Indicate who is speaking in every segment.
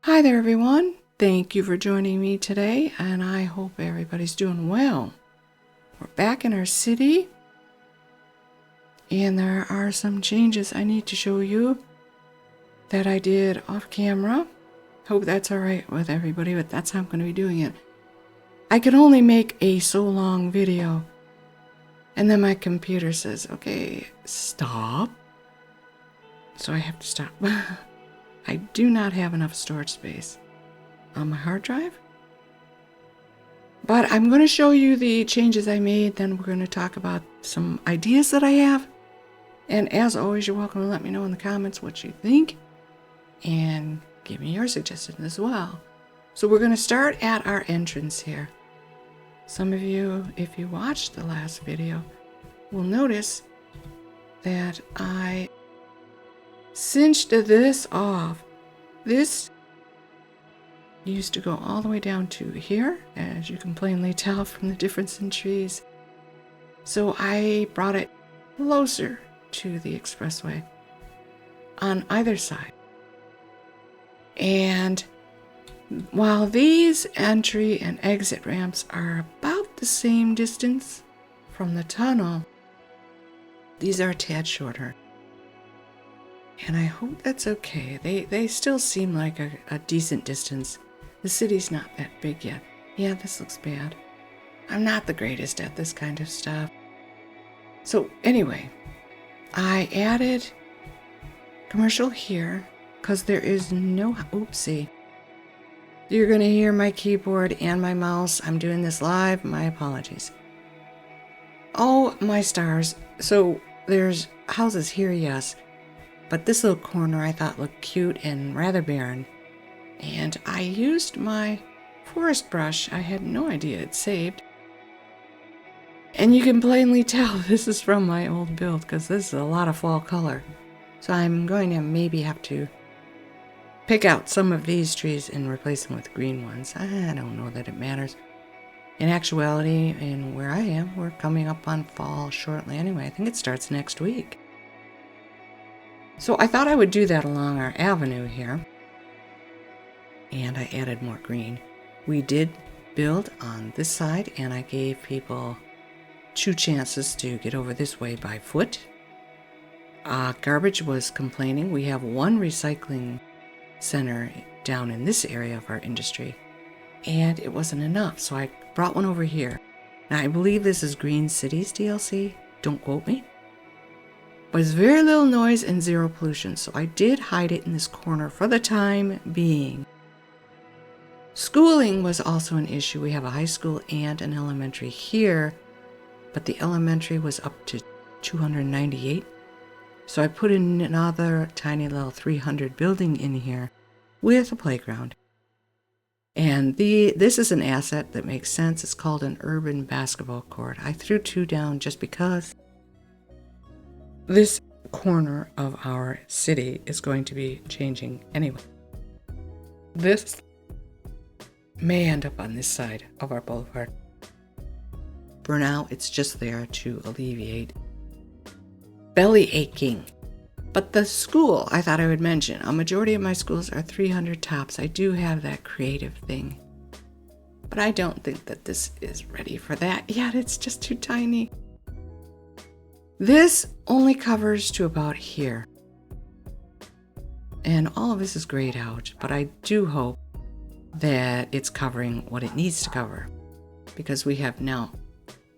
Speaker 1: Hi there, everyone. Thank you for joining me today, and I hope everybody's doing well. We're back in our city, and there are some changes I need to show you that I did off camera. Hope that's all right with everybody, but that's how I'm going to be doing it. I can only make a so long video, and then my computer says, okay, stop. So I have to stop. I do not have enough storage space on my hard drive. But I'm going to show you the changes I made. Then we're going to talk about some ideas that I have. And as always, you're welcome to let me know in the comments what you think. And give me your suggestions as well. So we're going to start at our entrance here. Some of you, if you watched the last video, will notice that I cinched this off. This used to go all the way down to here, as you can plainly tell from the difference in trees. So I brought it closer to the expressway on either side. And while these entry and exit ramps are about the same distance from the tunnel, these are a tad shorter. And I hope that's okay. They still seem like a decent distance. The city's not that big yet. Yeah, this looks bad. I'm not the greatest at this kind of stuff. So anyway, I added commercial here because there is no, oopsie. You're going to hear my keyboard and my mouse. I'm doing this live. My apologies. Oh, my stars. So there's houses here, yes. But this little corner I thought looked cute and rather barren. And I used my forest brush. I had no idea it saved. And you can plainly tell this is from my old build because this is a lot of fall color. So I'm going to maybe have to pick out some of these trees and replace them with green ones. I don't know that it matters. In actuality, in where I am, we're coming up on fall shortly anyway. I think it starts next week. So I thought I would do that along our avenue here. And I added more green. We did build on this side, and I gave people 2 chances to get over this way by foot. Garbage was complaining. We have 1 recycling center down in this area of our industry, and it wasn't enough, so I brought one over here. Now I believe this is Green Cities DLC. Don't quote me. But it's very little noise and 0 pollution, so I did hide it in this corner for the time being. Schooling was also an issue. We have a high school and an elementary here, but the elementary was up to 298. So I put in another tiny little 300 building in here with a playground. And this is an asset that makes sense. It's called an urban basketball court. I threw 2 down just because this corner of our city is going to be changing anyway. This may end up on this side of our boulevard. For now, it's just there to alleviate belly aching. But the school, I thought I would mention, a majority of my schools are 300 tops. I do have that creative thing. But I don't think that this is ready for that yet. It's just too tiny. This only covers to about here. And all of this is grayed out, but I do hope that it's covering what it needs to cover. Because we have now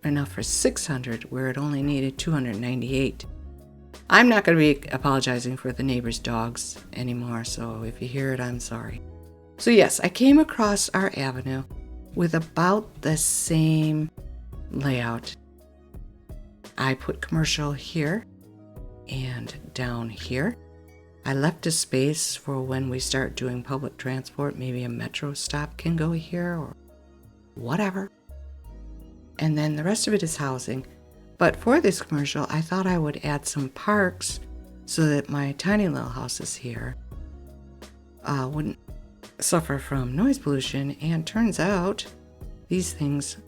Speaker 1: enough for 600 where it only needed 298. I'm not going to be apologizing for the neighbor's dogs anymore, so if you hear it, I'm sorry. So yes, I came across our avenue with about the same layout. I put commercial here and down here. I left a space for when we start doing public transport. Maybe a metro stop can go here or whatever. And then the rest of it is housing. But for this commercial, I thought I would add some parks so that my tiny little houses here wouldn't suffer from noise pollution. And turns out these things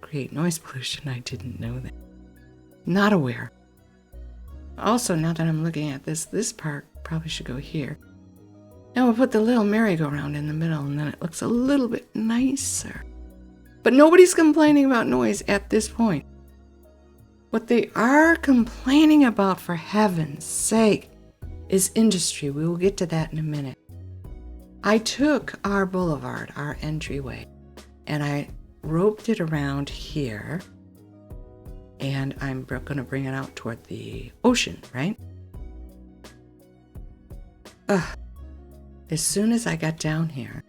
Speaker 1: create noise pollution. I didn't know that. Not aware. Also, now that I'm looking at this park probably should go here. Now we'll put the little merry-go-round in the middle, and then it looks a little bit nicer. But nobody's complaining about noise at this point. What they are complaining about, for heaven's sake, is industry. We will get to that in a minute. I took our boulevard, our entryway, and I roped it around here, and I'm going to bring it out toward the ocean, right? As soon as I got down here,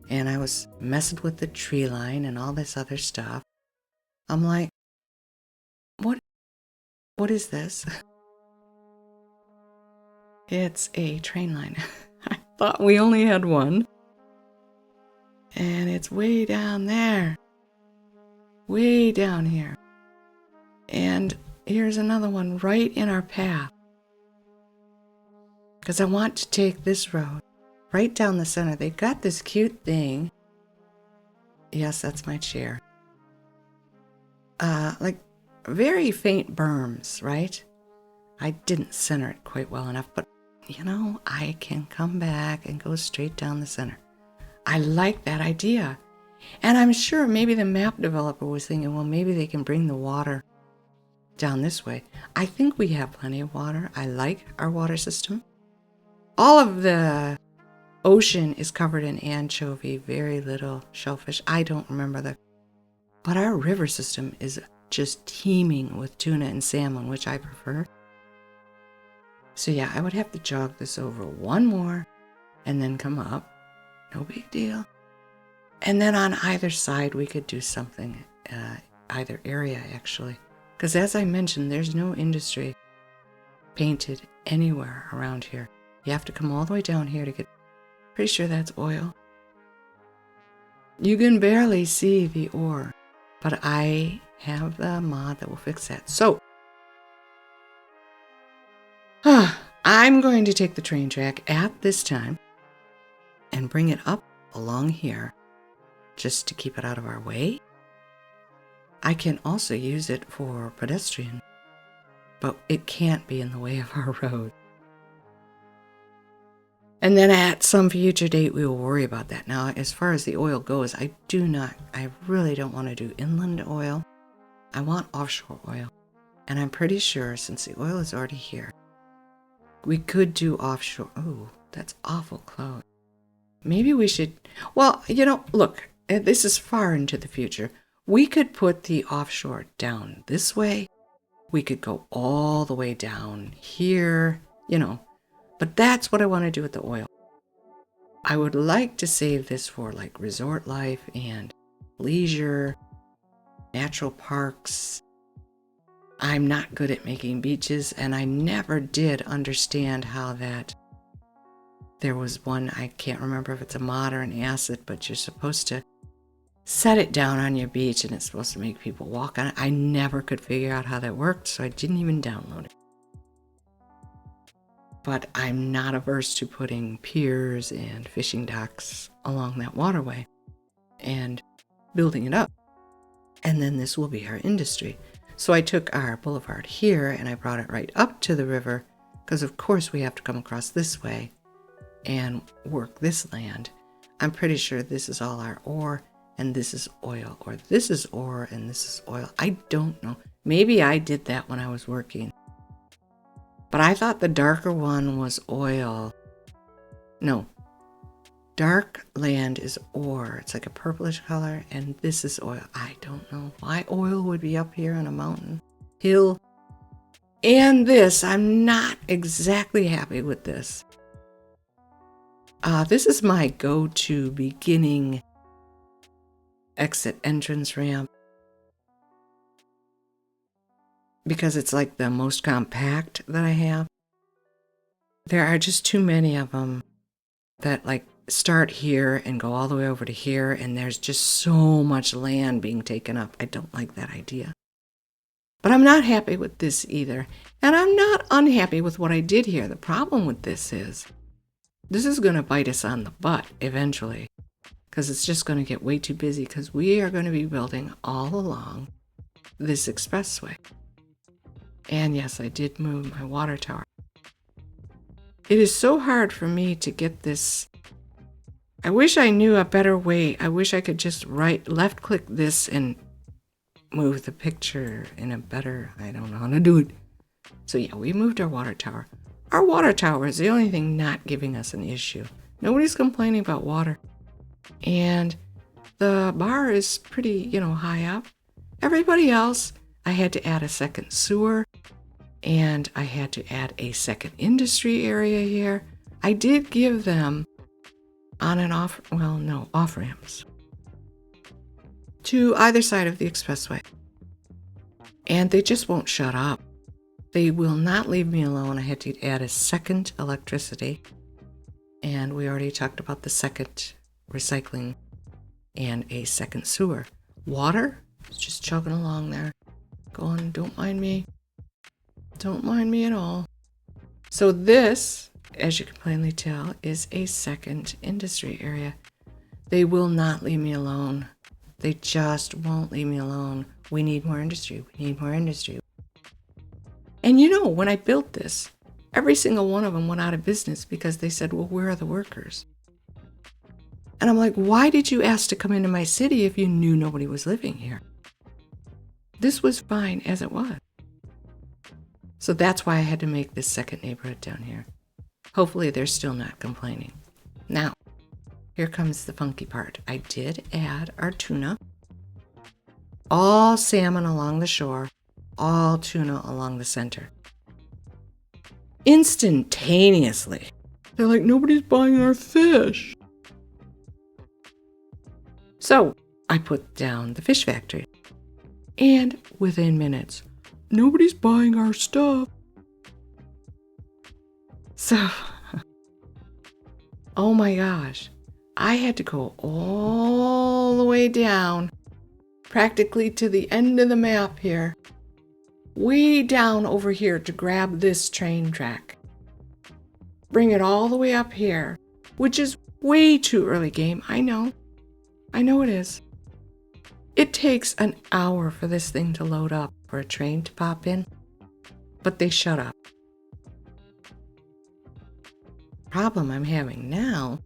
Speaker 1: and I was messing with the tree line and all this other stuff, I'm like, what is this? It's a train line. I thought we only had one. And it's way down there. Way down here. And here's another one right in our path. Because I want to take this road right down the center. They've got this cute thing. Yes, that's my chair. Like very faint berms, right? I didn't center it quite well enough, but you know, I can come back and go straight down the center. I like that idea. And I'm sure maybe the map developer was thinking, well, maybe they can bring the water down this way. I think we have plenty of water. I like our water system. All of the ocean is covered in anchovy, very little shellfish. I don't remember but our river system is just teeming with tuna and salmon, which I prefer. So yeah, I would have to jog this over one more and then come up. No big deal. And then on either side, we could do something, either area actually. Because as I mentioned, there's no industry painted anywhere around here. You have to come all the way down here to get, pretty sure that's oil. You can barely see the ore, but I have the mod that will fix that. So, I'm going to take the train track at this time and bring it up along here just to keep it out of our way. I can also use it for pedestrian, but it can't be in the way of our road. And then at some future date, we will worry about that. Now, as far as the oil goes, I really don't want to do inland oil. I want offshore oil. And I'm pretty sure since the oil is already here, we could do offshore. Oh, that's awful close. Maybe we should, well, you know, look, this is far into the future. We could put the offshore down this way. We could go all the way down here, you know. But that's what I want to do with the oil. I would like to save this for like resort life and leisure, natural parks. I'm not good at making beaches, and I never did understand how that. There was one, I can't remember if it's a mod or an acid, but you're supposed to set it down on your beach and it's supposed to make people walk on it. I never could figure out how that worked, so I didn't even download it. But I'm not averse to putting piers and fishing docks along that waterway and building it up. And then this will be our industry. So I took our boulevard here and I brought it right up to the river because of course we have to come across this way and work this land. I'm pretty sure this is all our ore and this is oil, or this is ore and this is oil. I don't know. Maybe I did that when I was working. But I thought the darker one was oil. No. Dark land is ore. It's like a purplish color, and this is oil. I don't know why oil would be up here on a mountain hill. And this, I'm not exactly happy with this. This is my go-to beginning exit entrance ramp, because it's like the most compact that I have. There are just too many of them that like start here and go all the way over to here, and there's just so much land being taken up. I don't like that idea. But I'm not happy with this either. And I'm not unhappy with what I did here. The problem with this is going to bite us on the butt eventually, because it's just going to get way too busy, because we are going to be building all along this expressway. And yes, I did move my water tower. It is so hard for me to get this. I wish I knew a better way. I wish I could just left click this and move the picture in a better, I don't know how to do it. So yeah, we moved our water tower. Our water tower is the only thing not giving us an issue. Nobody's complaining about water. And the bar is pretty, high up. Everybody else, I had to add a second sewer, and I had to add a second industry area here. I did give them off-ramps to either side of the expressway. And they just won't shut up. They will not leave me alone. I had to add a second electricity. And we already talked about the second recycling and a second sewer. Water is just chugging along there. Going, don't mind me. Don't mind me at all. So this, as you can plainly tell, is a second industry area. They will not leave me alone. They just won't leave me alone. We need more industry. We need more industry. And when I built this, every single one of them went out of business because they said, well, where are the workers? And I'm like, why did you ask to come into my city if you knew nobody was living here? This was fine as it was. So that's why I had to make this second neighborhood down here. Hopefully they're still not complaining. Now, here comes the funky part. I did add our tuna. All salmon along the shore, all tuna along the center. Instantaneously. They're like, nobody's buying our fish. So I put down the fish factory. And within minutes, nobody's buying our stuff. So, oh my gosh, I had to go all the way down, practically to the end of the map here, way down over here to grab this train track. Bring it all the way up here, which is way too early game. I know it is. It takes an hour for this thing to load up for a train to pop in, but they shut up. Problem I'm having now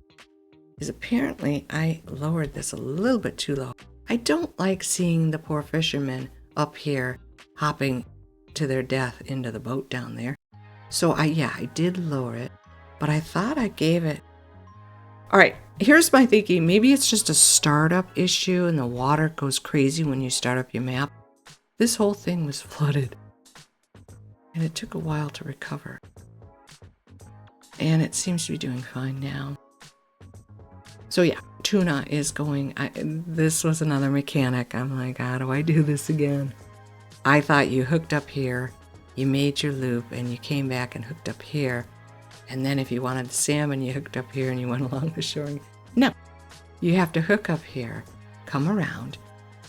Speaker 1: is apparently I lowered this a little bit too low. I don't like seeing the poor fishermen up here hopping to their death into the boat down there. So I did lower it, but I thought I gave it. All right, here's my thinking. Maybe it's just a startup issue and the water goes crazy when you start up your map. This whole thing was flooded and it took a while to recover. And it seems to be doing fine now. So yeah, tuna is going. This was another mechanic. I'm like, how do I do this again? I thought you hooked up here, you made your loop, and you came back and hooked up here. And then if you wanted the salmon, you hooked up here and you went along the shore. No, you have to hook up here, come around,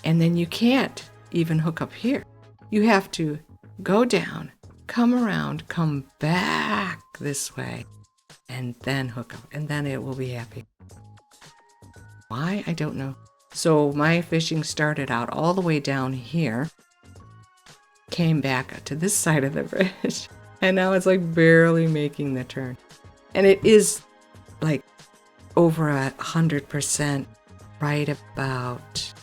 Speaker 1: and then you can't even hook up here. You have to go down, come around, come back this way, and then hook up, and then it will be happy. Why? I don't know. So my fishing started out all the way down here, came back to this side of the bridge, and now it's like barely making the turn. And it is like over 100% right about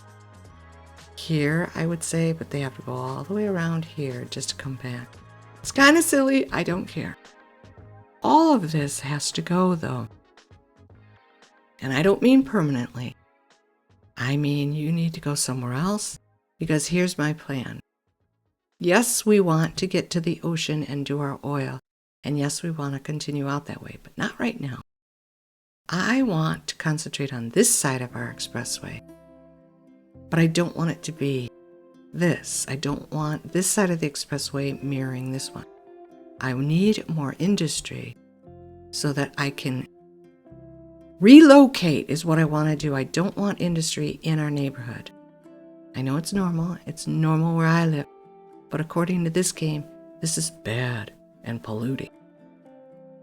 Speaker 1: here, I would say, but they have to go all the way around here just to come back. It's kind of silly. I don't care. All of this has to go, though. And I don't mean permanently. I mean you need to go somewhere else, because here's my plan. Yes, we want to get to the ocean and do our oil. And yes, we want to continue out that way, but not right now. I want to concentrate on this side of our expressway. But I don't want it to be this. I don't want this side of the expressway mirroring this one. I need more industry so that I can relocate is what I want to do. I don't want industry in our neighborhood. I know it's normal. It's normal where I live. But according to this game, this is bad and polluting.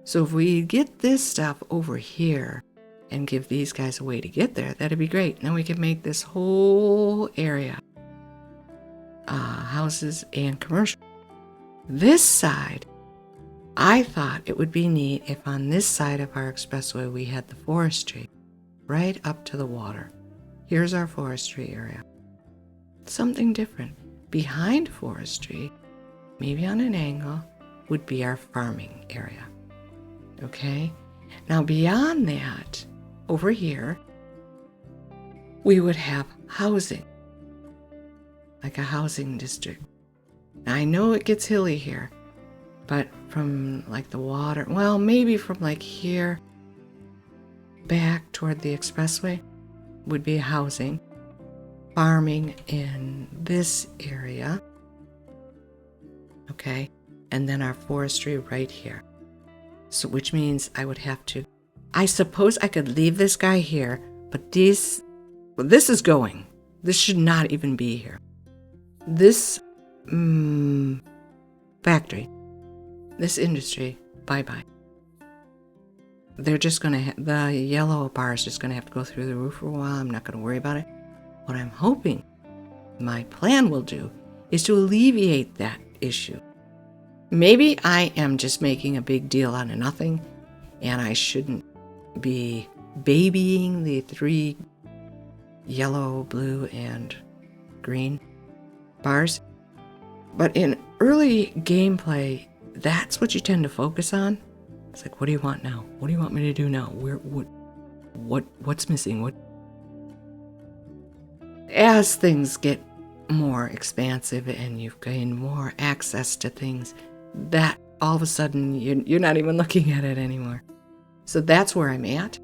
Speaker 1: So if we get this stuff over here and give these guys a way to get there, that'd be great. Now we can make this whole area houses and commercial. This side I thought it would be neat if on this side of our expressway we had the forestry right up to the water. Here's our forestry area. Something different. Behind forestry, maybe on an angle, would be our farming area. Okay? Now beyond that, over here, we would have housing. Like a housing district. Now I know it gets hilly here, but from like the water, well, maybe from like here back toward the expressway would be housing. Farming in this area. Okay? And then our forestry right here. So which means I would have to, I suppose I could leave this guy here, but this is going. This should not even be here. This factory, this industry, bye-bye. They're just going to, the yellow bar is just going to have to go through the roof for a while. I'm not going to worry about it. What I'm hoping my plan will do is to alleviate that issue. Maybe I am just making a big deal out of nothing, and I shouldn't be babying the 3 yellow, blue, and green bars. But in early gameplay, that's what you tend to focus on. It's like, what do you want now? What do you want me to do now? What's missing? As things get more expansive and you've gained more access to things, that all of a sudden you're not even looking at it anymore. So that's where I'm at.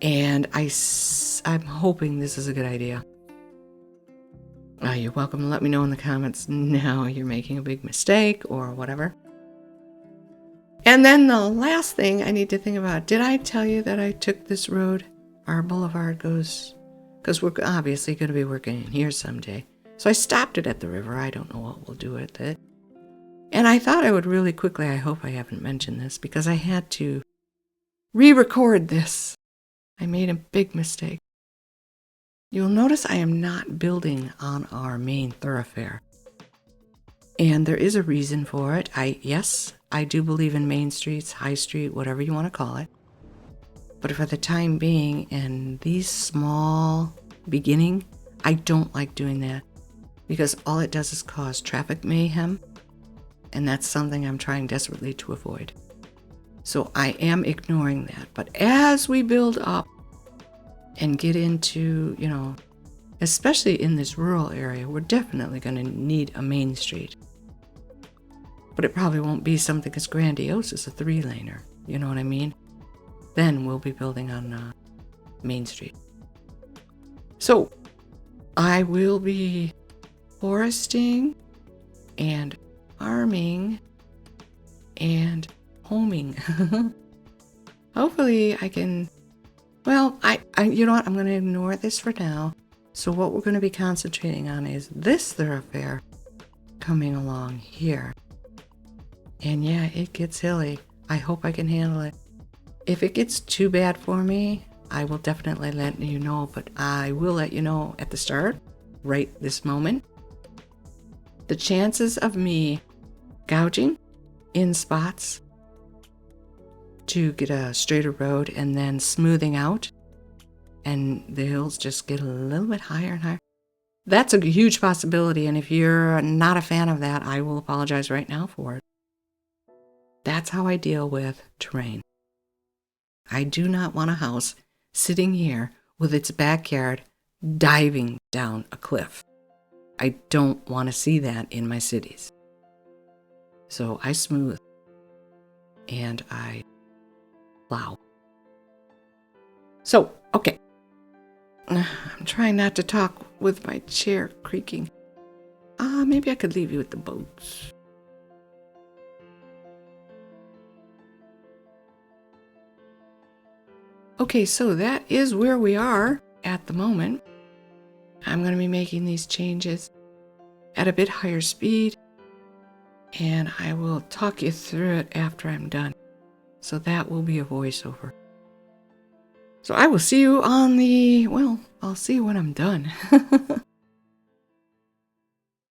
Speaker 1: And I'm hoping this is a good idea. You're welcome to let me know in the comments now you're making a big mistake or whatever. And then the last thing I need to think about, did I tell you that I took this road? Our boulevard goes, because we're obviously going to be working in here someday. So I stopped it at the river. I don't know what we'll do with it. And I thought I would really quickly, I hope I haven't mentioned this, because I had to re-record this. I made a big mistake. You'll notice I am not building on our main thoroughfare. And there is a reason for it. Yes, I do believe in main streets, high street, whatever you want to call it. But for the time being, and these small beginning, I don't like doing that because all it does is cause traffic mayhem. And that's something I'm trying desperately to avoid. So I am ignoring that. But as we build up and get into, especially in this rural area, we're definitely going to need a main street. But it probably won't be something as grandiose as a 3-laner. You know what I mean? Then we'll be building on Main Street. So I will be foresting and farming and homing. Hopefully I can, I you know what, I'm going to ignore this for now. So what we're going to be concentrating on is this thoroughfare coming along here. And yeah, it gets hilly. I hope I can handle it. If it gets too bad for me, I will definitely let you know, but I will let you know at the start, right this moment. The chances of me gouging in spots to get a straighter road and then smoothing out and the hills just get a little bit higher and higher. That's a huge possibility, and if you're not a fan of that, I will apologize right now for it. That's how I deal with terrain. I do not want a house sitting here with its backyard diving down a cliff. I don't want to see that in my cities. So I smooth and I plow. So, okay. I'm trying not to talk with my chair creaking. Maybe I could leave you with the boats. Okay, so that is where we are at the moment. I'm going to be making these changes at a bit higher speed, and I will talk you through it after I'm done. So that will be a voiceover. So I will see you on I'll see you when I'm done.